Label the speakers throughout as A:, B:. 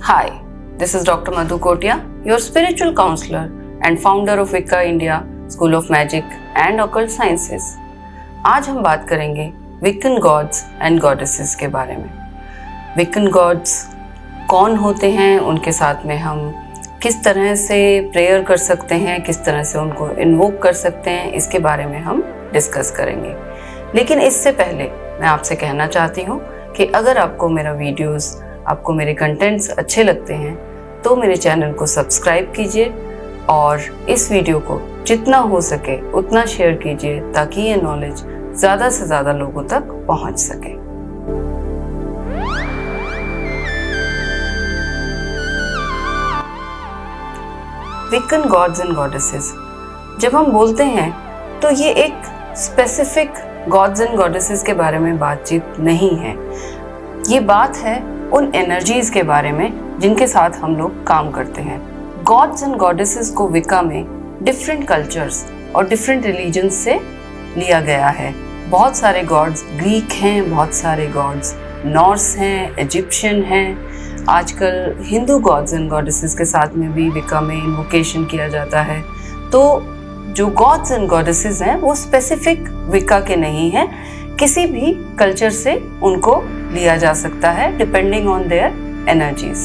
A: Hi, this is Dr. Madhu Kotia, your spiritual counselor and founder of Wicca India, School of Magic and Occult Sciences. आज हम बात करेंगे विकन gods and goddesses के बारे में। विकन God's कौन होते हैं, उनके साथ में हम किस तरह से प्रेयर कर सकते हैं, किस तरह से उनको इन्वोक कर सकते हैं, इसके बारे में हम डिस्कस करेंगे। लेकिन इससे पहले मैं आपसे कहना चाहती हूँ कि अगर आपको मेरा वीडियोस, आपको मेरे कंटेंट्स अच्छे लगते हैं तो मेरे चैनल को सब्सक्राइब कीजिए और इस वीडियो को जितना हो सके उतना शेयर कीजिए ताकि ये नॉलेज ज़्यादा से ज़्यादा लोगों तक पहुंच सके। विकन गॉड्स एंड गॉडेसेस जब हम बोलते हैं तो ये एक स्पेसिफिक गॉड्स एंड गॉडेसेस के बारे में बातचीत नहीं है। ये बात है उन एनर्जीज के बारे में जिनके साथ हम लोग काम करते हैं। गॉड्स एंड गॉडेसेस को विका में डिफरेंट कल्चर्स और डिफरेंट रिलीजन्स से लिया गया है। बहुत सारे गॉड्स ग्रीक हैं, बहुत सारे गॉड्स नॉर्स हैं, इजिप्शियन हैं। आजकल हिंदू गॉड्स एंड गॉडेसेस के साथ में भी विका में इन्वोकेशन किया जाता है। तो जो गॉड्स एंड गॉडेसेस हैं वो स्पेसिफिक विका के नहीं हैं, किसी भी कल्चर से उनको लिया जा सकता है डिपेंडिंग ऑन देयर एनर्जीज।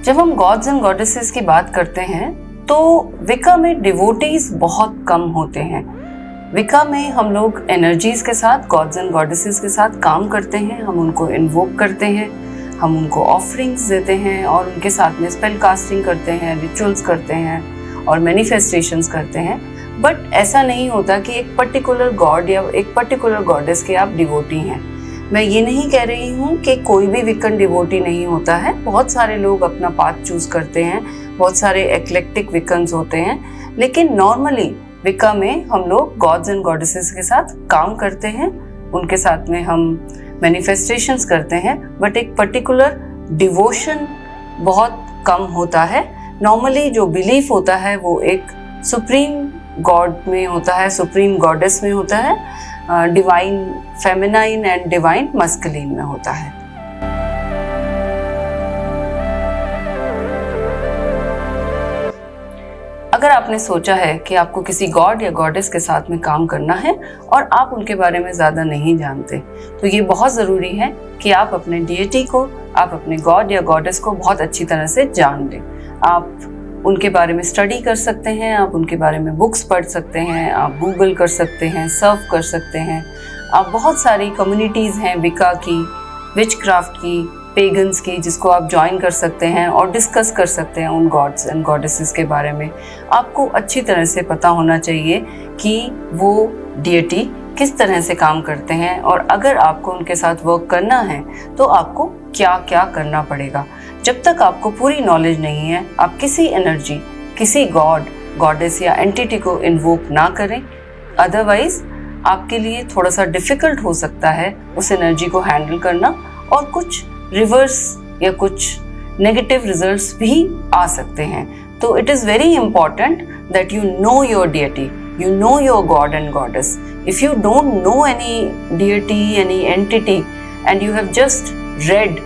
A: जब हम गॉड्स एंड गॉडेसेस की बात करते हैं तो विका में डिवोटीज बहुत कम होते हैं। विका में हम लोग एनर्जीज के साथ, गॉड्स एंड गॉडेसेस के साथ काम करते हैं, हम उनको इन्वोक करते हैं, हम उनको ऑफरिंग्स देते हैं और उनके साथ में स्पेल कास्टिंग करते हैं, रिचुअल्स करते हैं और मैनिफेस्टेशंस करते हैं। बट ऐसा नहीं होता कि एक पर्टिकुलर गॉड या एक पर्टिकुलर गॉडेस के आप डिवोटी हैं। मैं ये नहीं कह रही हूँ कि कोई भी विकन डिवोटी नहीं होता है। बहुत सारे लोग अपना पाथ चूज करते हैं, बहुत सारे एक्लेक्टिक विकन्स होते हैं, लेकिन नॉर्मली विका में हम लोग गॉड्स एंड गॉडेसेस के साथ काम करते हैं, उनके साथ में हम मैनिफेस्टेशंस करते हैं, बट एक पर्टिकुलर डिवोशन बहुत कम होता है। नॉर्मली जो बिलीफ होता है वो एक सुप्रीम गॉड में होता है, सुप्रीम गॉडेस में होता है, divine feminine and divine masculine में होता है। अगर आपने सोचा है कि आपको किसी गॉड या गॉडेस के साथ में काम करना है और आप उनके बारे में ज़्यादा नहीं जानते, तो ये बहुत ज़रूरी है कि आप अपने डीएटी को, आप अपने गॉड या गॉडेस को बहुत अच्छी तरह से जान लें। आप उनके बारे में स्टडी कर सकते हैं, आप उनके बारे में बुक्स पढ़ सकते हैं, आप गूगल कर सकते हैं, सर्फ कर सकते हैं। आप बहुत सारी कम्युनिटीज़ हैं विका की, विचक्राफ्ट की, पेगन्स की, जिसको आप ज्वाइन कर सकते हैं और डिस्कस कर सकते हैं उन गॉड्स एंड गॉडेसेस के बारे में। आपको अच्छी तरह से पता होना चाहिए कि वो डीएटी किस तरह से काम करते हैं और अगर आपको उनके साथ वर्क करना है तो आपको क्या क्या करना पड़ेगा। जब तक आपको पूरी नॉलेज नहीं है, आप किसी एनर्जी, किसी गॉड, गॉडेस या एंटिटी को इन्वोक ना करें। अदरवाइज आपके लिए थोड़ा सा डिफ़िकल्ट हो सकता है उस एनर्जी को हैंडल करना और कुछ रिवर्स या कुछ नेगेटिव रिजल्ट्स भी आ सकते हैं। तो it is very important that you know your deity, you know your god and goddess. If you don't know any deity, any entity, and you have just read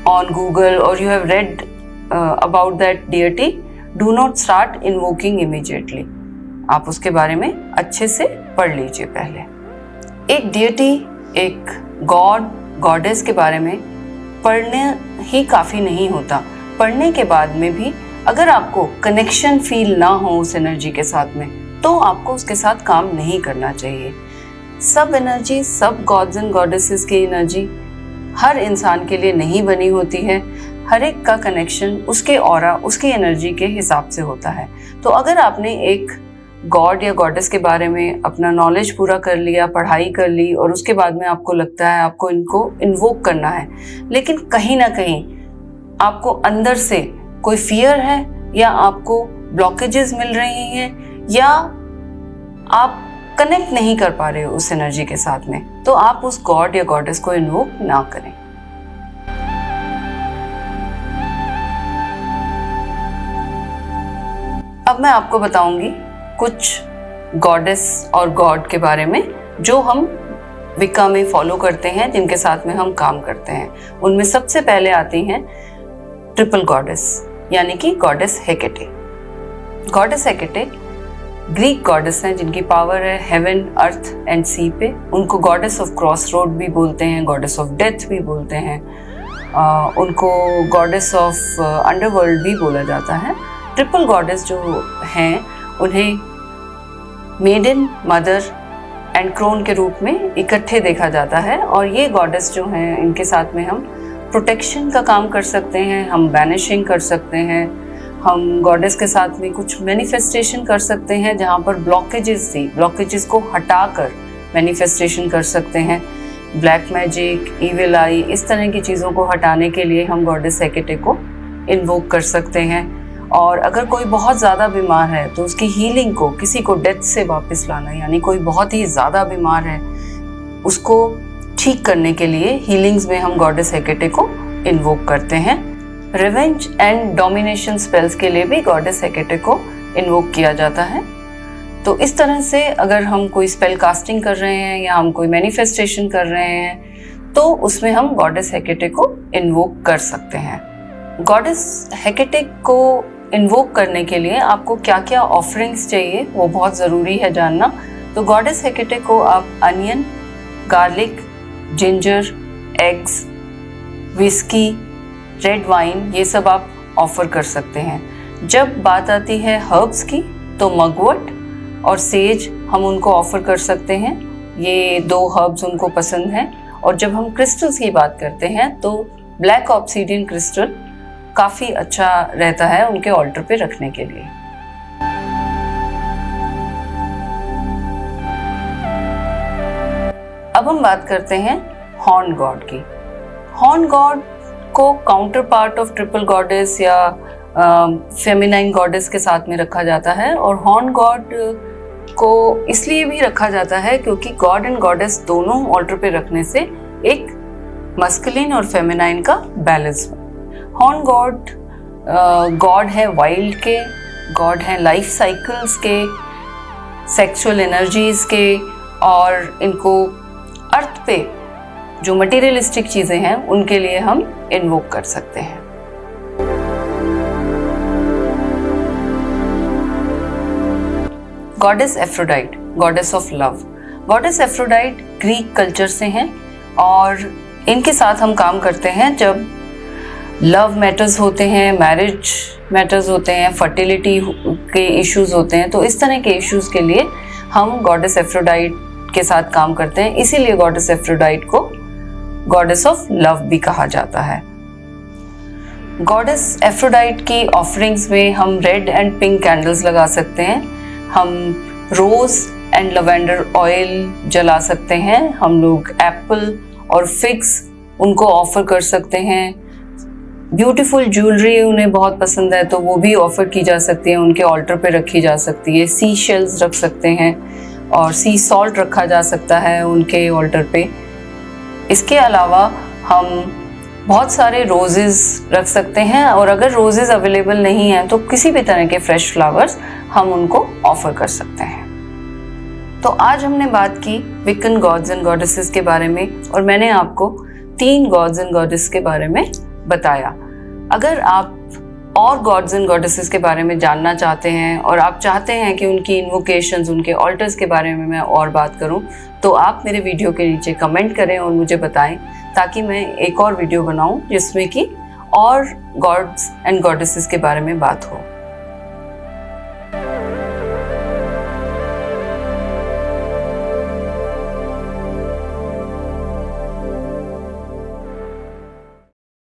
A: on Google or you have read about that deity, do not start invoking immediately. आप उसके बारे में अच्छे से पढ़ लीजिए पहले। एक deity, एक god, goddess के बारे में पढ़ने ही काफ़ी नहीं होता। पढ़ने के बाद में भी अगर आपको कनेक्शन फील ना हो उस एनर्जी के साथ में, तो आपको उसके साथ काम नहीं करना चाहिए। सब एनर्जी, सब गॉड्स एंड गॉडेसेस की एनर्जी हर इंसान के लिए नहीं बनी होती है। हर एक का कनेक्शन उसके ऑरा, उसकी एनर्जी के हिसाब से होता है। तो अगर आपने एक गॉड या गॉडेस के बारे में अपना नॉलेज पूरा कर लिया, पढ़ाई कर ली और उसके बाद में आपको लगता है आपको इनको इन्वोक करना है, लेकिन कहीं ना कहीं आपको अंदर से कोई फियर है या आपको ब्लॉकेजेस मिल रही हैं या आप कनेक्ट नहीं कर पा रहे हो उस एनर्जी के साथ में, तो आप उस गॉड या गॉडेस को इन्वोक ना करें। अब मैं आपको बताऊंगी कुछ गॉडेस और गॉड के बारे में जो हम विक्का में फॉलो करते हैं, जिनके साथ में हम काम करते हैं। उनमें सबसे पहले आती हैं ट्रिपल गॉडेस, यानी कि गॉडेस हेकेटे। गॉडेस हेकेटे ग्रीक गॉडेस हैं जिनकी पावर है हेवन, अर्थ एंड सी पे। उनको गॉडेस ऑफ क्रॉस रोड भी बोलते हैं, गॉडेस ऑफ डेथ भी बोलते हैं, उनको गॉडेस ऑफ अंडरवर्ल्ड भी बोला जाता है। ट्रिपल गॉडेस जो हैं उन्हें मेडन, मदर एंड क्रोन के रूप में इकट्ठे देखा जाता है। और ये गॉडेस जो हैं, इनके साथ में हम प्रोटेक्शन का काम कर सकते हैं, हम बैनिशिंग कर सकते हैं, हम गॉडेस के साथ में कुछ मैनिफेस्टेशन कर सकते हैं जहाँ पर ब्लॉकेजेस थी, ब्लॉकेजेस को हटाकर मैनिफेस्टेशन कर सकते हैं। ब्लैक मैजिक, इविल आई, इस तरह की चीज़ों को हटाने के लिए हम गॉडेस हेकेटे को इन्वोक कर सकते हैं। और अगर कोई बहुत ज़्यादा बीमार है तो उसकी हीलिंग को, किसी को डेथ से वापस लाना, यानी कोई बहुत ही ज़्यादा बीमार है उसको ठीक करने के लिए हीलिंग्स में हम गॉडेस हेकेटे को इन्वोक करते हैं। रिवेंज एंड डोमिनेशन स्पेल्स के लिए भी गॉडेस हेकेटे को इन्वोक किया जाता है। तो इस तरह से अगर हम कोई स्पेल कास्टिंग कर रहे हैं या हम कोई मैनिफेस्टेशन कर रहे हैं तो उसमें हम गॉडेस हेकेटे को इन्वोक कर सकते हैं। गॉडेस हेकेटे को इन्वोक करने के लिए आपको क्या क्या ऑफरिंग्स चाहिए वो बहुत ज़रूरी है जानना। तो गॉडेस हेकेटे को आप onion, garlic, ginger, eggs, whisky, red wine, ये सब आप ऑफ़र कर सकते हैं। जब बात आती है हर्ब्स की तो मगवट और सेज हम उनको ऑफ़र कर सकते हैं, ये 2 हर्ब्स उनको पसंद हैं। और जब हम क्रिस्टल्स की बात करते हैं तो ब्लैक ऑब्सीडियन क्रिस्टल काफ़ी अच्छा रहता है उनके ऑल्टर पे रखने के लिए। अब हम बात करते हैं हॉर्न गॉड की। हॉर्न गॉड को counter part of triple goddess या फेमिनाइन गॉडेस के साथ में रखा जाता है। और हॉर्न गॉड को इसलिए भी रखा जाता है क्योंकि गॉड एंड गॉडेस दोनों ऑल्टर पे रखने से एक मस्कुलिन और फेमिनाइन का बैलेंस। हॉर्न गॉड है वाइल्ड के, गॉड है लाइफ साइकिल्स के, सेक्सुअल एनर्जीज के, और इनको अर्थ पे जो मटेरियलिस्टिक चीज़ें हैं उनके लिए हम इन्वोक कर सकते हैं। Goddess Aphrodite, goddess of love. Goddess Aphrodite Greek culture से हैं और इनके साथ हम काम करते हैं जब लव मैटर्स होते हैं, मैरिज मैटर्स होते हैं, फर्टिलिटी के इश्यूज होते हैं। तो इस तरह के इश्यूज के लिए हम गॉडेस एफ्रोडाइट के साथ काम करते हैं, इसीलिए गॉडेस एफ्रोडाइट को गॉडेस ऑफ लव भी कहा जाता है। गॉडेस एफ्रोडाइट की ऑफरिंग्स में हम रेड एंड पिंक कैंडल्स लगा सकते हैं, हम रोज एंड लवेंडर ऑयल जला सकते हैं, हम लोग एप्पल और फिग्स उनको ऑफर कर सकते हैं। ब्यूटीफुल ज्वेलरी उन्हें बहुत पसंद है तो वो भी ऑफ़र की जा सकती है, उनके ऑल्टर पे रखी जा सकती है। सी शेल्स रख सकते हैं और सी सॉल्ट रखा जा सकता है उनके ऑल्टर पे। इसके अलावा हम बहुत सारे रोजेज़ रख सकते हैं और अगर रोजेज़ अवेलेबल नहीं हैं तो किसी भी तरह के फ्रेश फ्लावर्स हम उनको ऑफ़र कर सकते हैं। तो आज हमने बात की विकन गॉड्स एंड गॉडेसेस के बारे में और मैंने आपको 3 गॉड्स एंड गॉडेस के बारे में बताया। अगर आप और गॉड्स एंड गॉडेसेस के बारे में जानना चाहते हैं और आप चाहते हैं कि उनकी इन्वोकेशंस, उनके ऑल्टर्स के बारे में मैं और बात करूं, तो आप मेरे वीडियो के नीचे कमेंट करें और मुझे बताएं ताकि मैं एक और वीडियो बनाऊं जिसमें कि और गॉड्स एंड गॉडेसेस के बारे में बात हो।